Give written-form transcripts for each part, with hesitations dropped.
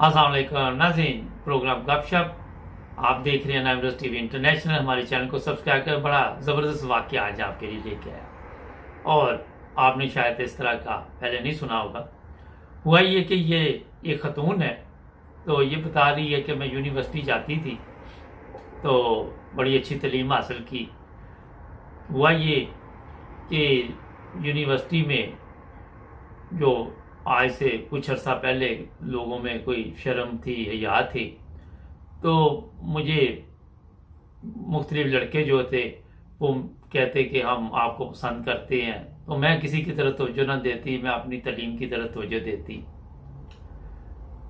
अस्सलाम वालेकुम नाज़रीन, प्रोग्राम गपशप आप देख रहे हैं नाइमरोज टीवी इंटरनेशनल। हमारे चैनल को सब्सक्राइब कर बड़ा ज़बरदस्त वाक़या आज आपके लिए लेके आया और आपने शायद इस तरह का पहले नहीं सुना होगा। हुआ ये कि ये एक ख़तून है, तो ये बता रही है कि मैं यूनिवर्सिटी जाती थी तो बड़ी अच्छी तालीम हासिल की। हुआ ये कि यूनिवर्सिटी में जो आज से कुछ अर्सा पहले लोगों में कोई शर्म थी, हया थी, तो मुझे मुख्तलिफ लड़के जो थे वो कहते कि हम आपको पसंद करते हैं, तो मैं किसी की तरफ तवज्जो न देती, मैं अपनी तालीम की तरफ तवज्जो देती।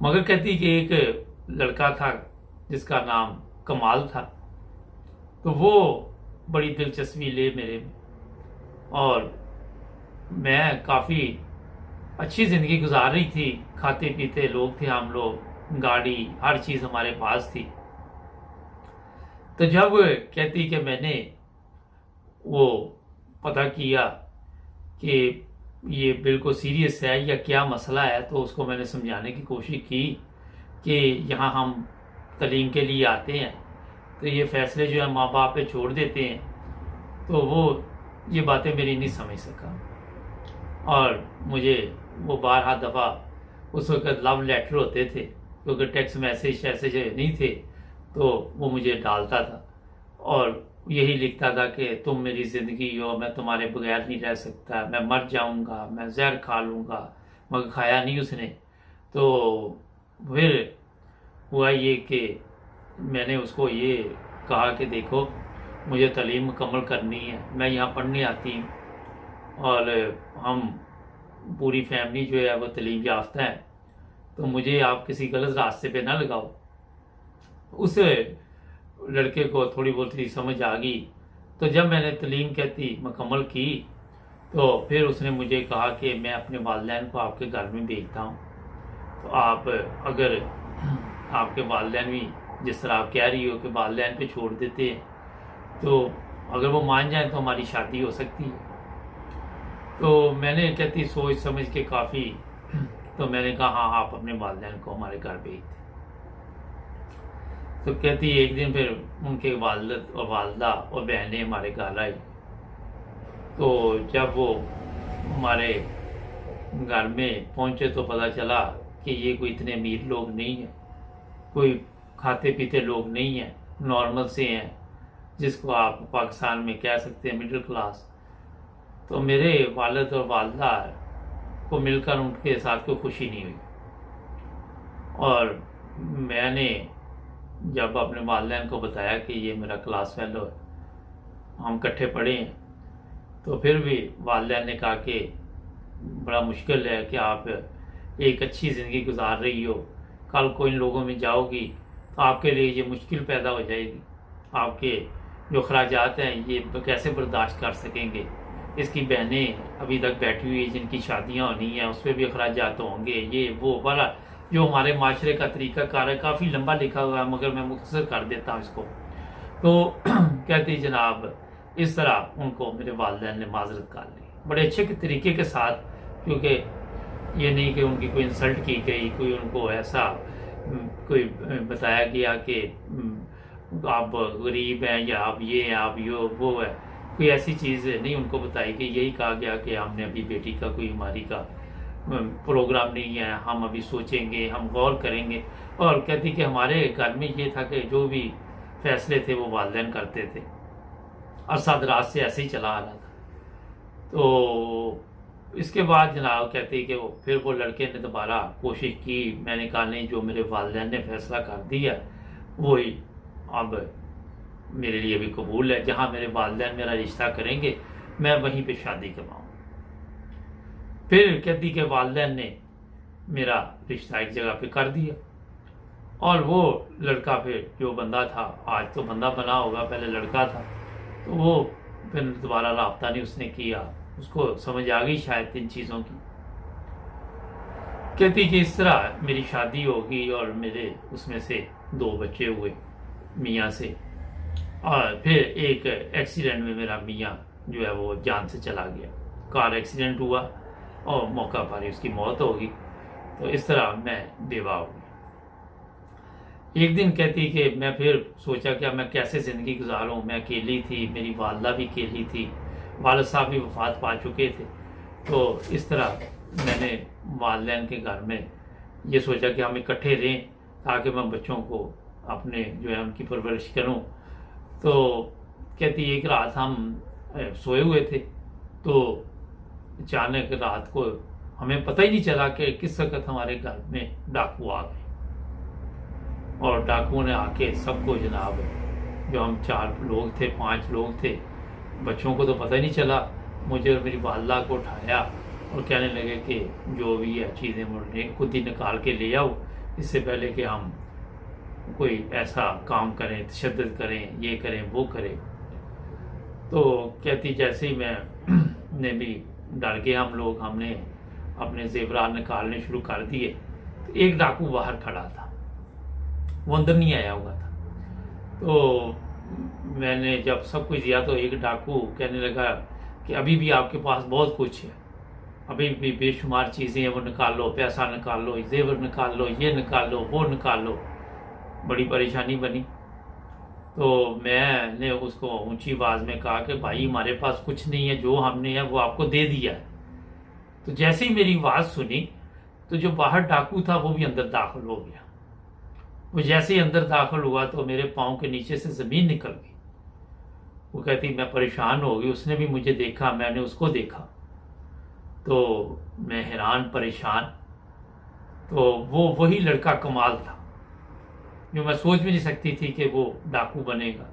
मगर कहती कि एक लड़का था जिसका नाम कमाल था, तो वो बड़ी दिलचस्पी ले मेरे में और मैं काफ़ी अच्छी ज़िंदगी गुजार रही थी। खाते पीते लोग थे हम लोग, गाड़ी हर चीज़ हमारे पास थी। तो जब कहती कि मैंने वो पता किया कि ये बिल्कुल सीरियस है या क्या मसला है, तो उसको मैंने समझाने की कोशिश की कि यहाँ हम तालीम के लिए आते हैं, तो ये फ़ैसले जो है माँ बाप पे छोड़ देते हैं। तो वो ये बातें मेरी नहीं समझ सका और मुझे वो 12 दफ़ा उस वक्त लव लेटर होते थे, क्योंकि टेक्स्ट मैसेज नहीं थे, तो वो मुझे डालता था और यही लिखता था कि तुम मेरी ज़िंदगी हो, मैं तुम्हारे बगैर नहीं रह सकता, मैं मर जाऊंगा, मैं जहर खा लूँगा। मगर खाया नहीं उसने। तो फिर हुआ ये कि मैंने उसको ये कहा कि देखो, मुझे तालीम मुकम्मल करनी है, मैं यहाँ पढ़ने आती हूँ और हम पूरी फैमिली जो है वो तालीम याफ्ता है, तो मुझे आप किसी गलत रास्ते पे ना लगाओ। उस लड़के को थोड़ी बहुत ही समझ आ गई। तो जब मैंने तालीम कहती मुकम्मल की, तो फिर उसने मुझे कहा कि मैं अपने वालिदैन को आपके घर में भेजता हूँ, तो आप अगर आपके वालिदैन भी जिस तरह आप कह रही हो कि वालिदैन पे छोड़ देते हैं, तो अगर वो मान जाए तो हमारी शादी हो सकती है। तो मैंने कहती सोच समझ के काफ़ी, तो मैंने कहा हाँ, आप अपने वालिदैन को हमारे घर भेज दें। तो कहती एक दिन फिर उनके वालिद और वालदा और बहनें हमारे घर आई। तो जब वो हमारे घर में पहुंचे तो पता चला कि ये कोई इतने अमीर लोग नहीं है, कोई खाते पीते लोग नहीं हैं, नॉर्मल से हैं, जिसको आप पाकिस्तान में कह सकते हैं मिडिल क्लास। तो मेरे वालिद और वालदा को मिलकर उनके साथ कोई खुशी नहीं हुई और मैंने जब अपने वालिदैन को बताया कि ये मेरा क्लास फेलो है, हम इकट्ठे पढ़े हैं, तो फिर भी वालिदैन ने कहा कि बड़ा मुश्किल है कि आप एक अच्छी ज़िंदगी गुजार रही हो, कल को इन लोगों में जाओगी तो आपके लिए ये मुश्किल पैदा हो जाएगी, आपके जो अखराजात हैं ये कैसे बर्दाश्त कर सकेंगे। इसकी बहनें अभी तक बैठी हुई जिनकी शादियां होनी हैं, उस पर भी अखराजात होंगे, ये वो वाला जो हमारे माशरे का तरीका कार है, काफ़ी लंबा लिखा हुआ है, मगर मैं मुख्तसर कर देता हूँ इसको। तो कहती जनाब इस तरह उनको मेरे वालिदैन ने माजरत कर ली बड़े अच्छे के तरीके के साथ, क्योंकि ये नहीं कि उनकी कोई इंसल्ट की गई, कोई उनको ऐसा कोई बताया गया कि आप गरीब हैं या आप ये हैं, आप यो वो है, कोई ऐसी चीज़ नहीं उनको बताई गई। यही कहा गया कि हमने अभी बेटी का कोई हमारी का प्रोग्राम नहीं है, हम अभी सोचेंगे, हम गौर करेंगे। और कहती कि हमारे घर में ये था कि जो भी फैसले थे वो वालिदैन करते थे, अरसा दराज से ऐसे ही चला आ रहा था। तो इसके बाद जनाब कहते कि वो लड़के ने दोबारा कोशिश की। मैंने कहा नहीं, जो मेरे वालिदैन ने फैसला कर दिया वही अब मेरे लिए भी कबूल है, जहाँ मेरे वालिदैन मेरा रिश्ता करेंगे मैं वहीं पे शादी करवाऊँ। फिर कहती के वालिदैन ने मेरा रिश्ता एक जगह पे कर दिया और वो लड़का फिर जो बंदा था, आज तो बंदा बना होगा, पहले लड़का था, तो वो फिर दोबारा राब्ता नहीं उसने किया, उसको समझ आ गई शायद इन चीज़ों की। कहती कि इस तरह मेरी शादी होगी और मेरे उसमें से 2 बच्चे हुए मियाँ से, और फिर एक एक्सीडेंट में मेरा मियाँ जो है वो जान से चला गया, कार एक्सीडेंट हुआ और मौका पर ही उसकी मौत होगी। तो इस तरह मैं बेवा हो गई। एक दिन कहती कि मैं फिर सोचा कि अब मैं कैसे ज़िंदगी गुजारूं। मैं अकेली थी, मेरी वालदा भी अकेली थी, वालिद साहब भी वफात पा चुके थे। तो इस तरह मैंने वालिदैन के घर में ये सोचा कि हम इकट्ठे रहें ताकि मैं बच्चों को अपने जो है उनकी परवरिश करूं। तो कहती एक रात हम सोए हुए थे, तो अचानक रात को हमें पता ही नहीं चला कि किस वक्त हमारे घर में डाकू आ गए। और डाकुओं ने आके सबको जनाब, जो हम 4 लोग थे 5 लोग थे, बच्चों को तो पता ही नहीं चला, मुझे और मेरी वालदा को उठाया और कहने लगे कि जो भी है चीज़ें मुझे खुद ही निकाल के ले आओ, इससे पहले कि हम कोई ऐसा काम करें, तशद्दुद करें, ये करें वो करें। तो कहती जैसे ही मैं ने भी डर गए हम लोग, हमने अपने जेवरात निकालने शुरू कर दिए। तो एक डाकू बाहर खड़ा था, वो अंदर नहीं आया हुआ था। तो मैंने जब सब कुछ दिया तो एक डाकू कहने लगा कि अभी भी आपके पास बहुत कुछ है, अभी भी बेशुमार चीज़ें हैं, वो निकाल लो, पैसा निकाल लो, जेवर निकाल लो, ये निकाल लो, वो निकाल लो। बड़ी परेशानी बनी। तो मैंने उसको ऊंची आवाज़ में कहा कि भाई हमारे पास कुछ नहीं है, जो हमने है वो आपको दे दिया है। तो जैसे ही मेरी आवाज़ सुनी तो जो बाहर डाकू था वो भी अंदर दाखिल हो गया। वो जैसे ही अंदर दाखिल हुआ तो मेरे पाँव के नीचे से ज़मीन निकल गई। वो कहती मैं परेशान हो गई, उसने भी मुझे देखा, मैंने उसको देखा, तो मैं हैरान परेशान। तो वो वही लड़का कमाल था जो मैं सोच भी नहीं सकती थी कि वो डाकू बनेगा।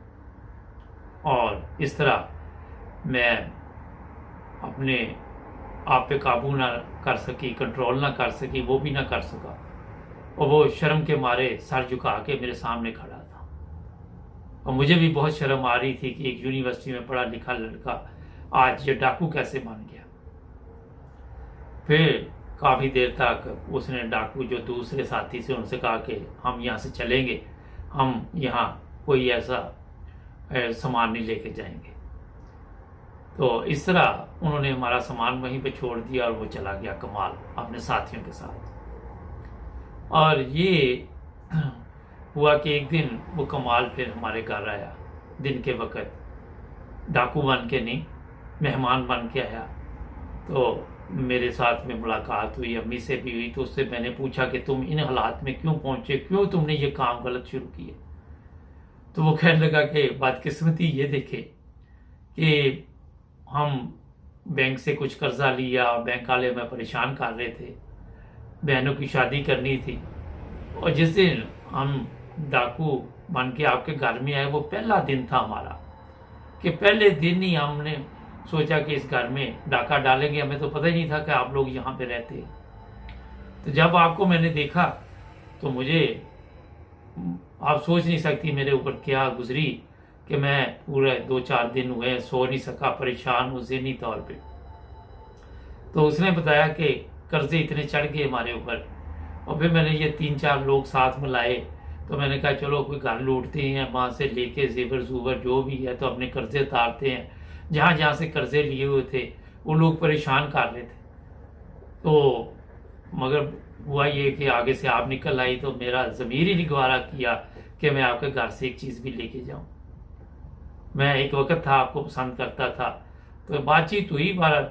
और इस तरह मैं अपने आप पे काबू ना कर सकी, कंट्रोल ना कर सकी, वो भी ना कर सका। और वो शर्म के मारे सर झुका के मेरे सामने खड़ा था। और मुझे भी बहुत शर्म आ रही थी कि एक यूनिवर्सिटी में पढ़ा लिखा लड़का आज ये डाकू कैसे बन गया। फिर काफ़ी देर तक उसने डाकू जो दूसरे साथी से उनसे कहा कि हम यहाँ से चलेंगे, हम यहाँ कोई ऐसा सामान नहीं लेके जाएंगे। तो इस तरह उन्होंने हमारा सामान वहीं पे छोड़ दिया और वो चला गया कमाल अपने साथियों के साथ। और ये हुआ कि एक दिन वो कमाल फिर हमारे घर आया, दिन के वक्त, डाकू बन के नहीं, मेहमान बन के आया। तो मेरे साथ में मुलाकात हुई, अम्मी से भी हुई। तो उससे मैंने पूछा कि तुम इन हालात में क्यों पहुंचे, क्यों तुमने ये काम गलत शुरू किए। तो वो कहने लगा कि बदकिस्मती ये देखे कि हम बैंक से कुछ कर्जा लिया, बैंक वाले हमें परेशान कर रहे थे, बहनों की शादी करनी थी। और जिस दिन हम डाकू बन के आपके घर में आए, वो पहला दिन था हमारा, कि पहले दिन ही हमने सोचा कि इस घर में डाका डालेंगे। हमें तो पता ही नहीं था कि आप लोग यहाँ पे रहते हैं। तो जब आपको मैंने देखा तो मुझे, आप सोच नहीं सकती मेरे ऊपर क्या गुजरी, कि मैं पूरे 2-4 दिन हुए सो नहीं सका, परेशान हूँ ज़हनी तौर पे। तो उसने बताया कि कर्जे इतने चढ़ गए हमारे ऊपर। और फिर मैंने ये 3-4 लोग साथ में लाए। तो मैंने कहा चलो कोई घर लूटते हैं, वहाँ से लेके जेवर जूवर जो भी है, तो अपने कर्जे उतारते हैं। जहाँ जहाँ से कर्जे लिए हुए थे वो लोग परेशान कर रहे थे। तो मगर हुआ ये कि आगे से आप निकल आई तो मेरा ज़मीर ही नहीं गवारा किया कि मैं आपके घर से एक चीज़ भी लेके जाऊं। मैं एक वक्त था आपको पसंद करता था। तो बातचीत हुई बार।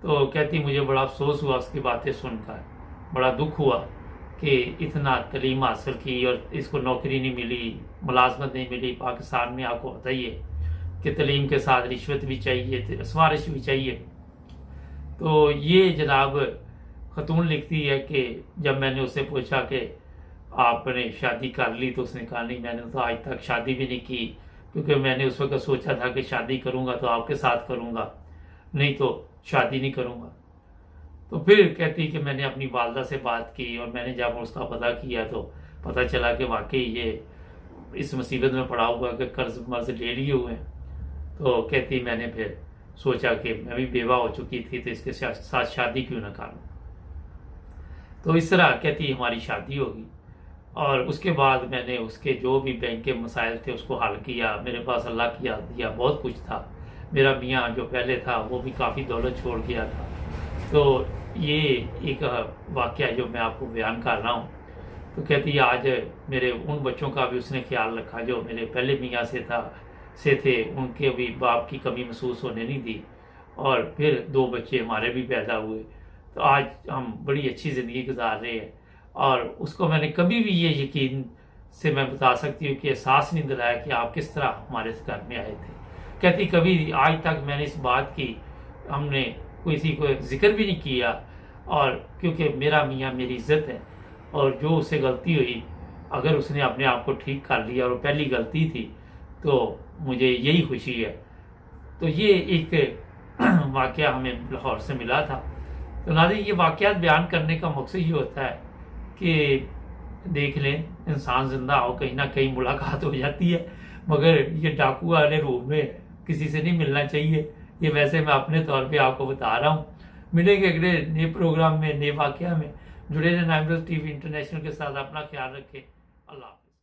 तो कहती मुझे बड़ा अफसोस हुआ उसकी बातें सुनकर, बड़ा दुख हुआ कि इतना तलीम हासिल की और इसको नौकरी नहीं मिली, मुलाजमत नहीं मिली। पाकिस्तान में आपको पता ही है कि तलीम के साथ रिश्वत भी चाहिए, सिफारिश भी चाहिए। तो ये जनाब खतून लिखती है कि जब मैंने उससे पूछा कि आपने शादी कर ली, तो उसने कहा नहीं, मैंने तो आज तक शादी भी नहीं की, क्योंकि मैंने उस वक्त सोचा था कि शादी करूँगा तो आपके साथ करूँगा, नहीं तो शादी नहीं करूँगा। तो फिर कहती कि मैंने अपनी वालदा से बात की और मैंने जब उसका पता किया तो पता चला कि वाकई ये इस मुसीबत में पड़ा हुआ कि कर्ज मर्ज ले लिए हुए हैं। तो कहती मैंने फिर सोचा कि मैं भी बेवा हो चुकी थी तो इसके साथ शादी क्यों ना कर लूं। तो इस तरह कहती हमारी शादी होगी। और उसके बाद मैंने उसके जो भी बैंक के मसाइल थे उसको हल किया। मेरे पास अल्लाह की याद दिया बहुत कुछ था। मेरा मियाँ जो पहले था वो भी काफ़ी दौलत छोड़ गया था। तो ये एक वाक़या जो मैं आपको बयान कर रहा हूँ। तो कहती है आज मेरे उन बच्चों का भी उसने ख्याल रखा जो मेरे पहले मियाँ से थे, उनके भी बाप की कमी महसूस होने नहीं दी, और फिर 2 बच्चे हमारे भी पैदा हुए, तो आज हम बड़ी अच्छी ज़िंदगी गुजार रहे हैं। और उसको मैंने कभी भी ये यकीन से मैं बता सकती हूँ कि एहसास नहीं दिलाया कि आप किस तरह हमारे घर में आए थे। कहती कभी आज तक मैंने इस बात की हमने किसी को जिक्र भी नहीं किया, और क्योंकि मेरा मियाँ मेरी इज्जत है, और जो उससे गलती हुई अगर उसने अपने आप को ठीक कर लिया और वो पहली गलती थी तो मुझे यही खुशी है। तो ये एक वाक़या हमें लाहौर से मिला था। तो नाज़रीन, ये वाक़यात बयान करने का मकसद ये होता है कि देख लें इंसान ज़िंदा हो, कहीं ना कहीं मुलाकात हो जाती है, मगर ये डाकू वाले रूप में किसी से नहीं मिलना चाहिए। ये वैसे मैं अपने तौर पे आपको बता रहा हूँ। मिलेंगे अगले नए प्रोग्राम में, नए वाक़या में। जुड़े रहें नाइम रोज़ टीवी इंटरनेशनल के साथ। अपना ख्याल रखें। अल्लाह हाफ़िज़।